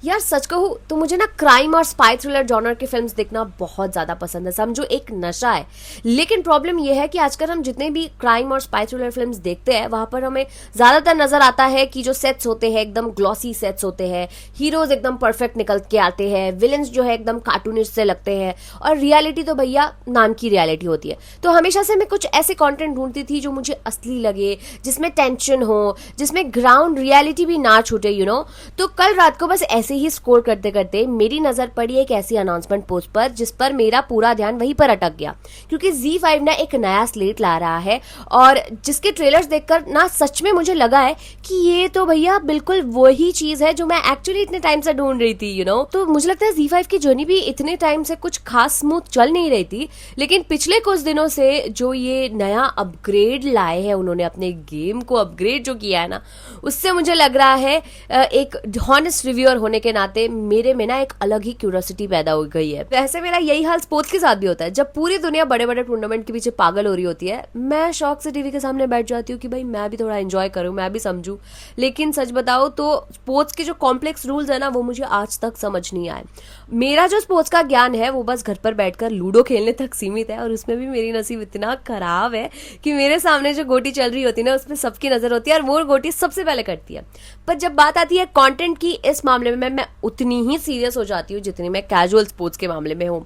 यार सच कहूँ तो मुझे ना क्राइम और स्पाई थ्रिलर जॉनर की फिल्म्स देखना बहुत ज्यादा पसंद है, समझो एक नशा है। लेकिन प्रॉब्लम यह है कि आजकल हम जितने भी क्राइम और स्पाई थ्रिलर फिल्म्स देखते हैं वहां पर हमें ज्यादातर नजर आता है कि जो सेट्स होते हैं एकदम ग्लॉसी सेट्स होते हैं, हीरोज एकदम परफेक्ट निकल के आते हैं, विलेंस जो है एकदम कार्टूनिस्ट से लगते हैं, और रियलिटी तो भैया नाम की रियलिटी होती है। तो हमेशा से मैं कुछ ऐसे कंटेंट ढूंढती थी जो मुझे असली लगे, जिसमें टेंशन हो, जिसमें ग्राउंड रियलिटी भी ना छूटे, तो कल रात को बस ऐसे ही स्क्रॉल करते करते मेरी नजर पड़ी एक ऐसी अनाउंसमेंट पोस्ट पर जिस पर मेरा पूरा ध्यान वहीं पर अटक गया, क्योंकि Z5 ना एक नया स्लेट ला रहा है और जिसके ट्रेलर्स देखकर ना सच में मुझे लगा है कि ये तो भैया बिल्कुल वही चीज है जो मैं एक्चुअली इतने टाइम से ढूंढ रही थी। तो मुझे लगता है Z5 की जर्नी भी इतने टाइम से कुछ खास स्मूथ चल नहीं रही थी, लेकिन पिछले कुछ दिनों से जो ये नया अपग्रेड लाए हैं उन्होंने अपने गेम को अपग्रेड जो किया है ना, उससे मुझे लग रहा है एक हॉनेस्ट रिव्यूअर होने के नाते मेरे में ना एक अलग ही क्यूरियोसिटी पैदा हो गई है। वैसे मेरा यही हाल स्पोर्ट्स के साथ भी होता है। जब पूरी दुनिया बड़े बड़े टूर्नामेंट के पीछे पागल हो रही होती है, मैं शौक से टीवी के सामने बैठ जाती हूँ कि भाई मैं भी थोड़ा एंजॉय करूँ, मैं भी समझूं। लेकिन सच बताओ तो स्पोर्ट्स के जो कॉम्प्लेक्स रूल्स है ना, वो मुझे आज तक समझ नहीं आए। मेरा जो स्पोर्ट्स का ज्ञान है वो बस घर पर बैठकर लूडो खेलने तक सीमित है, और उसमें भी मेरी नसीब इतना खराब है कि मेरे सामने जो गोटी चल रही होती है ना, उसमें सबकी नजर होती है और वो गोटी सबसे पहले कटती है। पर जब बात आती है कंटेंट की, इस मामले में मैं उतनी ही सीरियस हो जाती हूँ जितनी मैं कैजुअल स्पोर्ट्स के मामले में हूँ।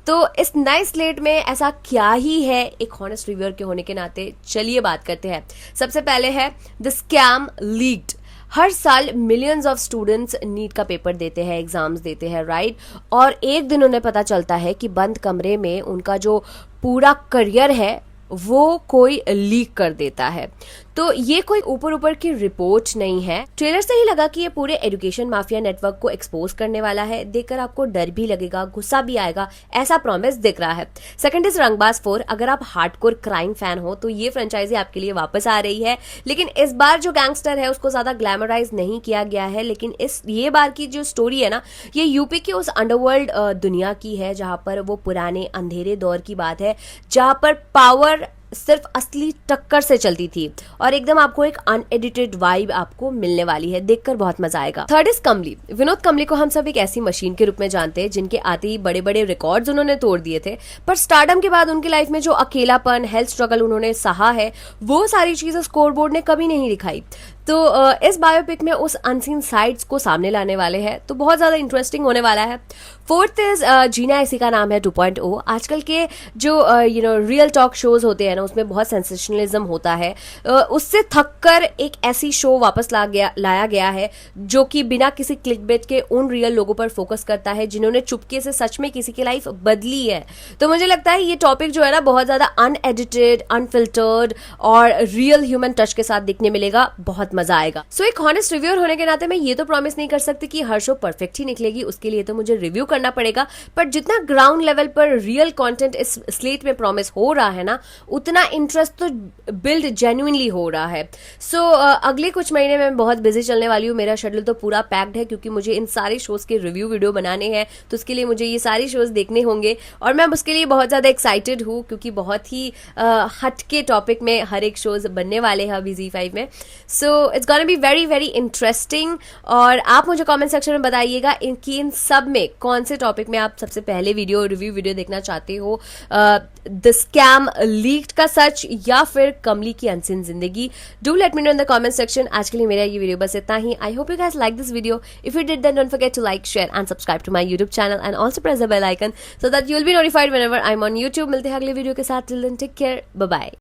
तो इस नए स्लेट में ऐसा क्या ही है एक हॉनेस्ट रिव्यूअर के होने के नाते, चलिए बात करते हैं। सबसे पहले है द स्कैम लीक्ड। हर साल मिलियंस ऑफ स्टूडेंट्स नीट का पेपर देते हैं, एग्जाम्स देते हैं, राइट? और एक दिन उन्हें पता चलता है कि बंद कमरे में उनका जो पूरा करियर है वो कोई लीक कर देता है। तो ये कोई ऊपर ऊपर की रिपोर्ट नहीं है। ट्रेलर से ही लगा कि ये पूरे एजुकेशन माफिया नेटवर्क को एक्सपोज करने वाला है। देखकर आपको डर भी लगेगा, गुस्सा भी आएगा, ऐसा प्रॉमिस दिख रहा है। सेकंड इज रंगबाज 4। अगर आप हार्डकोर क्राइम फैन हो तो ये फ्रेंचाइजी आपके लिए वापस आ रही है, लेकिन इस बार जो गैंगस्टर है उसको ज्यादा ग्लैमराइज नहीं किया गया है। लेकिन ये बार की जो स्टोरी है ना, ये यूपी के उस अंडरवर्ल्ड दुनिया की है जहां पर वो पुराने अंधेरे दौर की बात है, जहां पर पावर सिर्फ असली टक्कर से चलती थी, और एकदम आपको एक अनएडिटेड वाइब आपको मिलने वाली है। देखकर बहुत मजा आएगा। थर्ड इज कमली। विनोद कमली को हम सब एक ऐसी मशीन के रूप में जानते हैं जिनके आते ही बड़े बड़े रिकॉर्ड्स उन्होंने तोड़ दिए थे, पर स्टारडम के बाद उनकी लाइफ में जो अकेलापन, हेल्थ स्ट्रगल उन्होंने सहा है, वो सारी चीजें स्कोरबोर्ड ने कभी नहीं दिखाई। तो इस बायोपिक में उस अनसीन साइड्स को सामने लाने वाले हैं, तो बहुत ज्यादा इंटरेस्टिंग होने वाला है। फोर्थ इज जीना, इसी का नाम है 2.0। आजकल के जो रियल टॉक शोज होते हैं ना, उसमें बहुत सेंसेशनलिज्म होता है। उससे थककर एक ऐसी शो वापस लाया गया है जो कि बिना किसी क्लिकबेट के उन रियल लोगों पर फोकस करता है जिन्होंने चुपके से सच में किसी की लाइफ बदली है। तो मुझे लगता है ये टॉपिक जो है ना, बहुत ज्यादा अनएडिटेड, अनफिल्टर्ड और रियल ह्यूमन टच के साथ दिखने मिलेगा। बहुत मजा आएगा। सो एक हॉनेस्ट रिव्यूअर होने के नाते मैं ये तो प्रॉमिस नहीं कर सकती कि हर शो परफेक्ट ही निकलेगी, उसके लिए तो मुझे रिव्यू करना पड़ेगा। पर जितना ग्राउंड लेवल पर रियल कंटेंट इस स्लेट में प्रॉमिस हो रहा है ना, उतना इंटरेस्ट तो बिल्ड जेन्युइनली हो रहा है। सो अगले कुछ महीने में बहुत बिजी चलने वाली हूँ। मेरा शेड्यूल तो पूरा पैक्ड है क्योंकि मुझे इन सारे शोज के रिव्यू वीडियो बनाने हैं, तो उसके लिए मुझे ये सारी शोज देखने होंगे और मैं उसके लिए बहुत ज्यादा एक्साइटेड हूँ क्योंकि बहुत ही हटके टॉपिक में हर एक शोज बनने वाले हैं अभी Z5 में। So it's gonna be very very interesting. और आप मुझे कमेंट सेक्शन में बताइएगा कि इन सब में कौन से टॉपिक में आप सबसे पहले रिव्यू वीडियो देखना चाहते हो, द स्कैम लीक्ड का सच या फिर कमली की अनसीन जिंदगी। Do let me know in the comment section. आज के लिए मेरा ये वीडियो बस इतना ही। I hope you guys like this video. If you did then don't forget to like, share and subscribe to my YouTube channel and also press the bell icon so that you will be notified whenever I am on YouTube. मिलते हैं अगले video के साथ। Till then take care, bye bye.